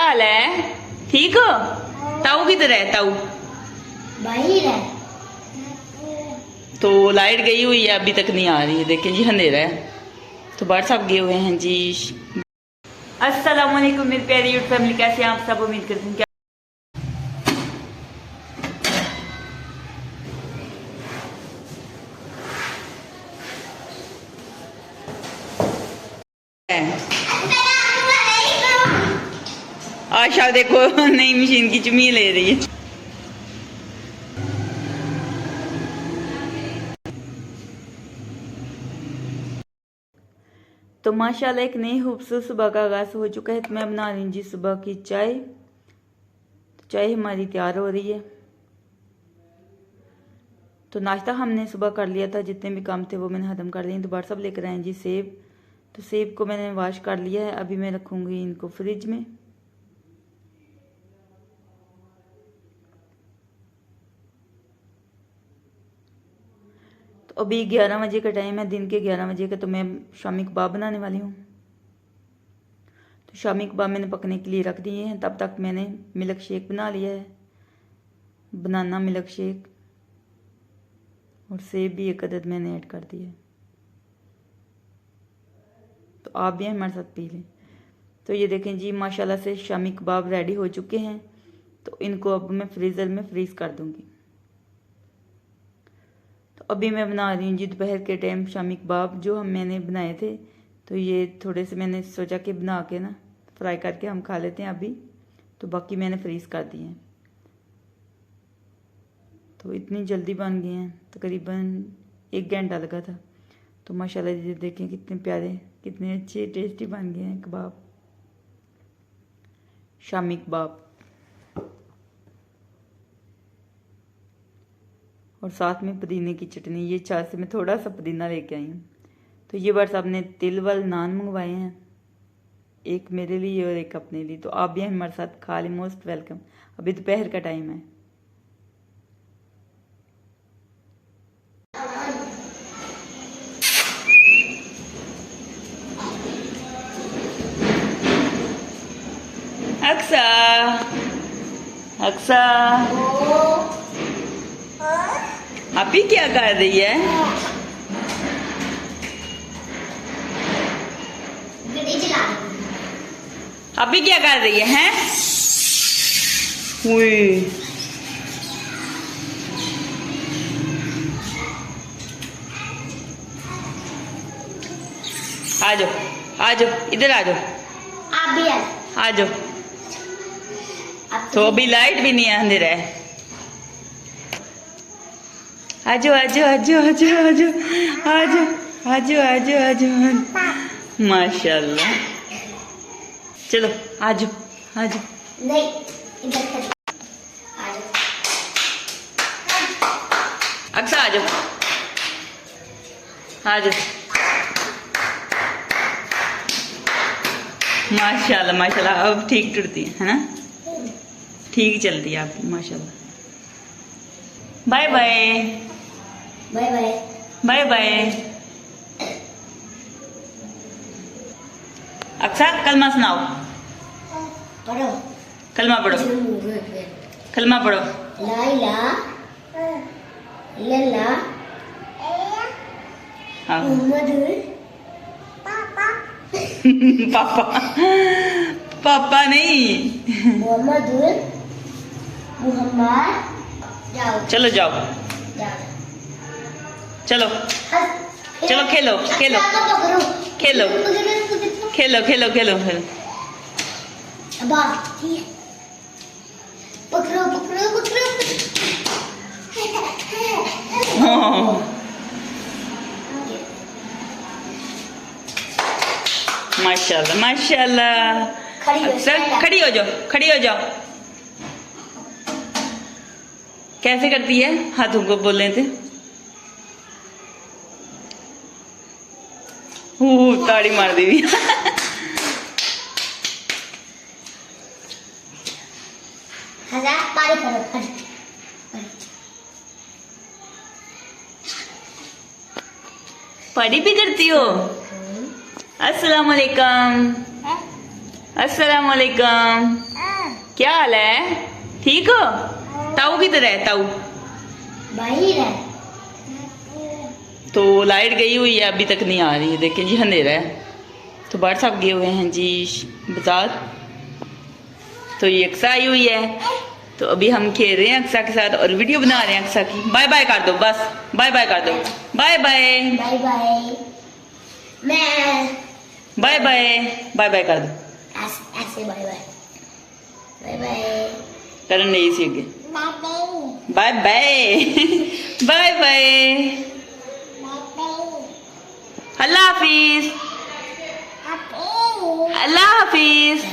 हाल है? ठीक हो? ताऊ किधर है? ताऊ बाहर है। तो लाइट गई हुई है, अभी तक नहीं आ रही है। देखें जी, अंधेरा है। तो बाहर साहब गए हुए हैं जी। अस्सलाम वालेकुम मेरी प्यारी यूट्यूब फैमिली, कैसे हैं आप सब? उम्मीद करते हैं क्या आशा देखो नई मशीन की चुमी ले रही है। तो माशाल्लाह एक नई खूबसूरत सुबह का आगाज हो चुका है। तो मैं बना रही हूँ जी सुबह की चाय। तो चाय हमारी तैयार हो रही है। तो नाश्ता हमने सुबह कर लिया था, जितने भी काम थे वो मैंने खत्म कर लिए। दोबारा सब लेकर आए जी सेब। तो सेब को मैंने वॉश कर लिया है, अभी मैं रखूँगी इनको फ्रिज में। तो अभी 11 बजे का टाइम है, दिन के 11 बजे का। तो मैं शामी कबाब बनाने वाली हूँ। तो शामी कबाब मैंने पकने के लिए रख दिए हैं। तब तक मैंने मिल्क शेक बना लिया है, बनाना मिल्क शेक। और सेब भी एक अदद मैंने ऐड कर दिया है। तो आप भी हमारे साथ पी लें। तो ये देखें जी, माशाल्लाह से शामी कबाब रेडी हो चुके हैं। तो इनको अब मैं फ्रीज़र में फ्रीज़ कर दूंगी। तो अभी मैं बना रही हूँ जी दोपहर के टाइम शामी कबाब, जो मैंने बनाए थे। तो ये थोड़े से मैंने सोचा कि बना के ना फ्राई करके हम खा लेते हैं अभी। तो बाकी मैंने फ्रीज़ कर दिए हैं। तो इतनी जल्दी बन गए हैं, तकरीबन 1 घंटा लगा था। तो माशाल्लाह जी देखें कितने प्यारे, कितने अच्छे टेस्टी बन गए हैं कबाब, शामी कबाब। और साथ में पुदीने की चटनी। ये चाय से मैं थोड़ा सा पुदीना लेके आई हूँ। तो ये बार साहब ने तिल वाले नान मंगवाए हैं, एक मेरे लिए और एक अपने लिए। तो आप भी हमारे साथ खा लें, मोस्ट वेलकम। अभी दोपहर का टाइम है। अक्सा, अक्सा, अभी क्या कर रही है? अभी क्या कर रही है? हैं? आ जाओ, आ जाओ, इधर आ जाओ। आप भी आ जाओ। तो अभी लाइट भी नहीं है, अंधेरा है। आजो आजो आजो आजो आजो आजो आजो आजो आजो। माशाल्लाह, चलो आजो आजो। नहीं, इधर अक्सा आजो आजो। माशाल्लाह माशाल्लाह, अब ठीक टूटती है ना? ठीक चलती है आपकी माशाल्लाह। Bye bye, bye bye, bye bye. Aqsa कलमा सुनाओ। पढ़ो, कलमा पढ़ो, कलमा पढ़ो। ला इलाहा इल्लल्लाह मुहम्मदुर पापा, पापा नहीं, मुहम्मदुर मुहम्मद। जाओ, चलो जाओ, जाओ, चलो चलो, खेलो खेलो खेलो खेलो खेलो खेलो खेलो। पकड़ो पकड़ो पकड़ो। माशाल्लाह माशाल्लाह। अक्सर खड़ी हो जाओ, खड़ी हो जाओ। कैसे करती है? हाथों को बोल रहे थे। ताड़ी मार दी। पढ़ी भी करती हो? अस्सलाम वालेकुम, अस्सलाम वालेकुम। क्या हाल है? ठीक हो? ताऊ किधर है? ताऊ बाहर है। तो लाइट गई हुई है, अभी तक नहीं आ रही है। देखें जी, अंधेरा है। तो बाहर साहब गए हुए हैं जी बाजार। तो ये अक्सा आई हुई है, तो अभी हम खेल रहे हैं अक्सा के साथ और वीडियो बना रहे हैं अक्सा की। बाय बाय कर दो, बस बाय बाय कर दो। Bye bye bye bye. मैं बाय बाय बाय बाय कर दो। ऐसे बाय बाय। Bye bye. करन नहीं सी अगे। Bye bye bye bye bye. Allah हाफिज। अल्लाह हाफिज।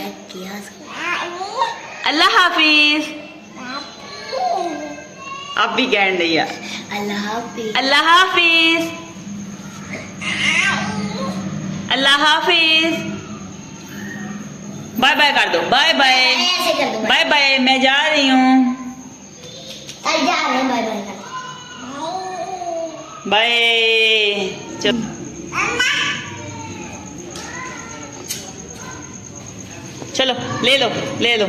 अल्लाह हाफिज। अब भी कह नहीं है। अल्लाह हाफिज। अल्लाह हाफिज। अल्लाह हाफिज। बाय बाय कर दो। बाय बाय ऐसे कर दो। Bye bye. मैं जा रही हूँ। चल जा रहे हैं। बाय बाय कर। बाय। चलो चलो ले लो ले लो।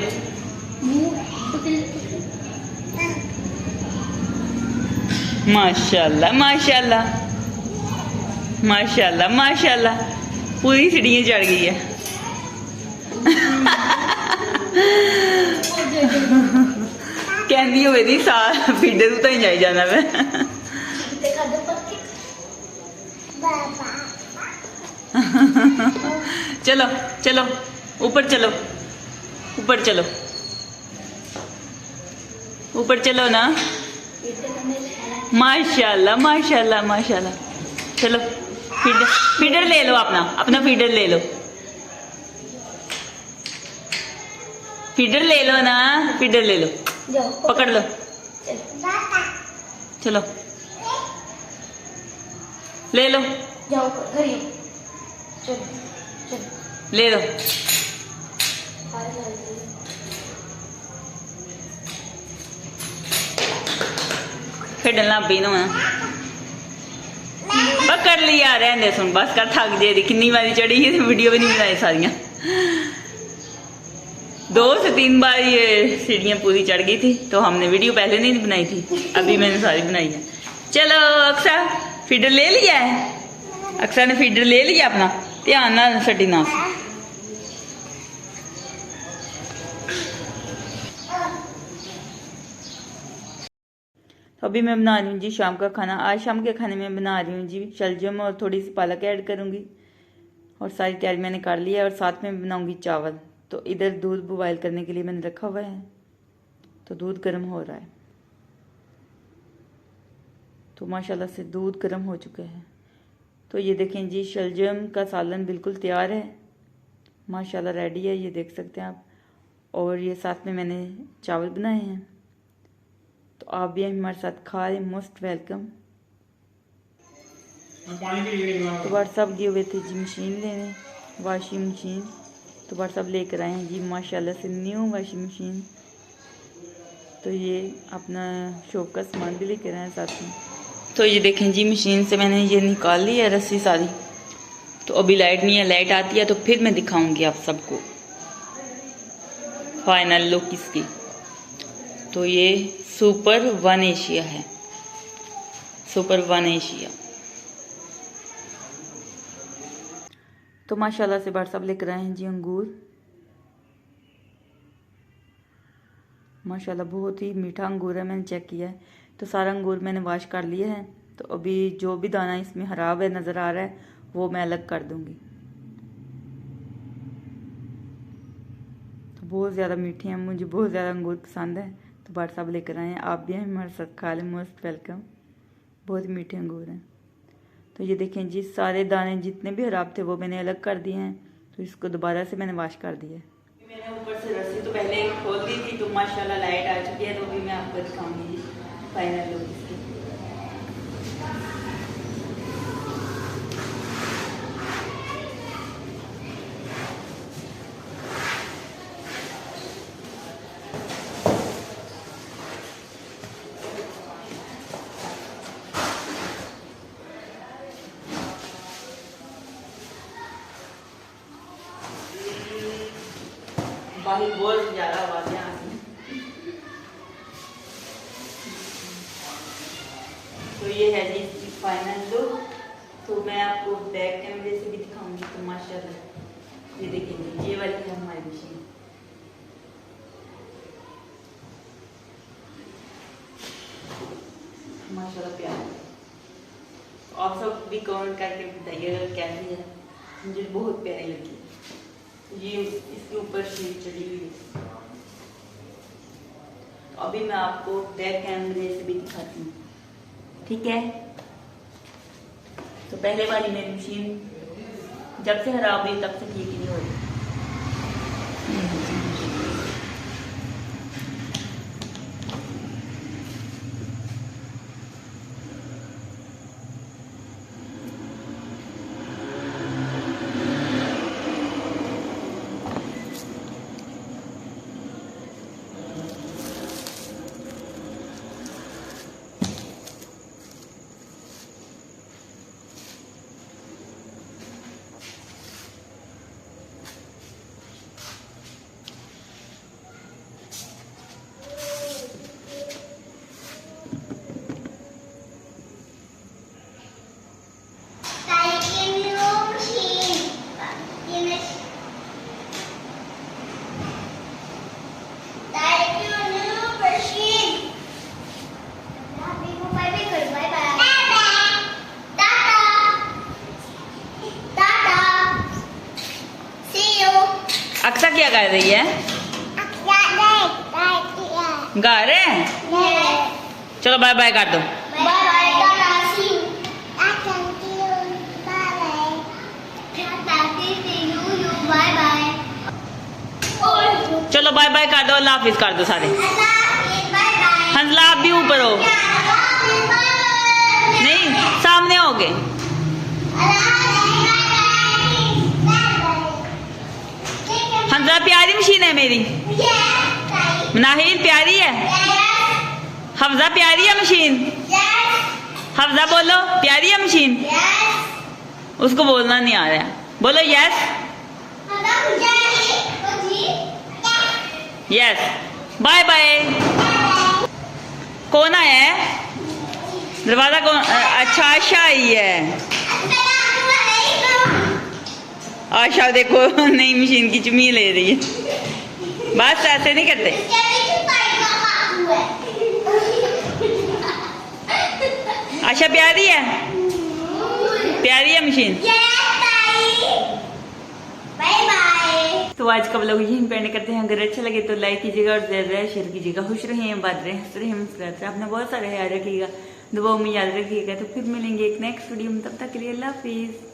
माशाल्लाह माशाल्लाह माशाल्लाह माशाल्लाह, पूरी सीढ़ियाँ चढ़ गई है। कहती हुए थी साल फीडर तो ही जाई जाना मैं। चलो चलो ऊपर चलो, ऊपर चलो, ऊपर चलो ना। माशाल्लाह माशाल्लाह माशाल्लाह। चलो फीडर फीडर ले लो, अपना अपना फीडर ले लो। फीडर ले लो ना, फीडर ले लो, पकड़ लो। चलो ले लो, ले लो। खेडन लग पी ना पकड़ लिया। रहने सुन बस कर, थक जे किन्नी बारी चढ़ी है, वीडियो भी नहीं बनाई सारियां। 2 से 3 बार ये सीढ़ियाँ पूरी चढ़ गई थी, तो हमने वीडियो पहले नहीं बनाई थी, अभी मैंने सारी बनाई है। चलो अक्सा फीडर ले लिया है। अक्सा ने फीडर ले लिया अपना, ध्यान ना सटी ना। तो अभी मैं बना रही हूँ जी शाम का खाना। आज शाम के खाने में बना रही हूँ जी शलजम और थोड़ी सी पालक ऐड करूँगी, और सारी तैयारी मैंने कर ली है। और साथ में बनाऊँगी चावल। तो इधर दूध बॉयल करने के लिए मैंने रखा हुआ है, तो दूध गर्म हो रहा है। तो माशाल्लाह से दूध गर्म हो चुका है। तो ये देखें जी शलजम का सालन बिल्कुल तैयार है, माशाल्लाह रेडी है, ये देख सकते हैं आप। और ये साथ में मैंने चावल बनाए हैं, तो आप भी हमारे साथ खा रहे, मोस्ट वेलकम। तो व्हाट्सअप गए हुए थे जी मशीन लेने, वॉशिंग मशीन। तो व्हाट्सअप लेकर आए हैं जी माशाल्लाह से न्यू वॉशिंग मशीन। तो ये अपना शॉप का सामान भी लेकर आए हैं साथ में। तो ये देखें जी मशीन से मैंने ये निकाल ली है रस्सी सारी। तो अभी लाइट नहीं है, लाइट आती है तो फिर मैं दिखाऊंगी आप सबको फाइनल लुक इसकी। तो ये सुपर वन एशिया है, सुपर वन एशिया। तो माशाल्लाह से बार सब लेकर आए हैं जी अंगूर। माशाल्लाह बहुत ही मीठा अंगूर है, मैंने चेक किया है। तो सारा अंगूर मैंने वॉश कर लिया है। तो अभी जो भी दाना इसमें खराब है नज़र आ रहा है वो मैं अलग कर दूंगी। तो बहुत ज़्यादा मीठे हैं, मुझे बहुत ज़्यादा अंगूर पसंद है। तो बार सब लेकर आए हैं, आप भी हमारे साथ खा लें, मोस्ट वेलकम। बहुत मीठे अंगूर हैं। तो ये देखें जी सारे दाने जितने भी खराब थे वो मैंने अलग कर दिए हैं। तो इसको दोबारा से मैंने वॉश कर दिया है। मैंने ऊपर से रस्सी तो पहले खोल दी थी, तो माशाल्लाह लाइट आ चुकी है। तो अभी मैं आपको दिखाऊंगी फाइनल लुक इसकी। बाहर बहुत ज्यादा आवाजें आ रही हैं। तो ये है जी इसकी फाइनल लुक। तो मैं आपको बैक कैमरे से भी दिखाऊंगी। तो माशाल्लाह ये देखेंगे, ये वाली है हमारी मशीन। माशाल्लाह प्यार। तो आप सब भी कमेंट करके बताइएगा कैसी है। मुझे बहुत प्यारी लगी। ये इसके ऊपर शीट चढ़ी हुई है। तो अभी मैं आपको बैक कैमरे से भी दिखाती हूँ, ठीक है। तो पहले वाली मेरी मशीन जब से खराब हुई तब से ठीक ही नहीं हो रही। अक्सा क्या कर रही है? गा रहे हैं? चलो बाय बाय कर दो। चलो बाय बाय कर दो, अल्लाह हाफिज कर दो सारे। हंसला आप भी ऊपर हो, नहीं सामने हो गए। हंसला प्यारी मशीन है मेरी। नाहिल प्यारी है। हफ्जा प्यारी है मशीन। हफ्जा बोलो प्यारी है मशीन। उसको बोलना नहीं आ रहा, बोलो यस यस। Bye bye. कौन आया है? दरवाजा कौन? अच्छा आशा आई है। आशा देखो नई मशीन की चुमी ले रही है। बस ऐसे नहीं करते। आशा प्यारी है, प्यारी है मशीन। तो आज का व्लॉग यहीं पे एंड करते हैं। अगर अच्छा लगे तो लाइक कीजिएगा और ज़्यादा शेयर कीजिएगा। खुश रहें, बात रहें, हंस रहें, मुस्कुराते रहें। आपने बहुत सारा याद रखिएगा, दुआओं में याद रखिएगा। तो फिर मिलेंगे एक नेक्स्ट वीडियो में। तब तक के लिए अल्लाह हाफिज़।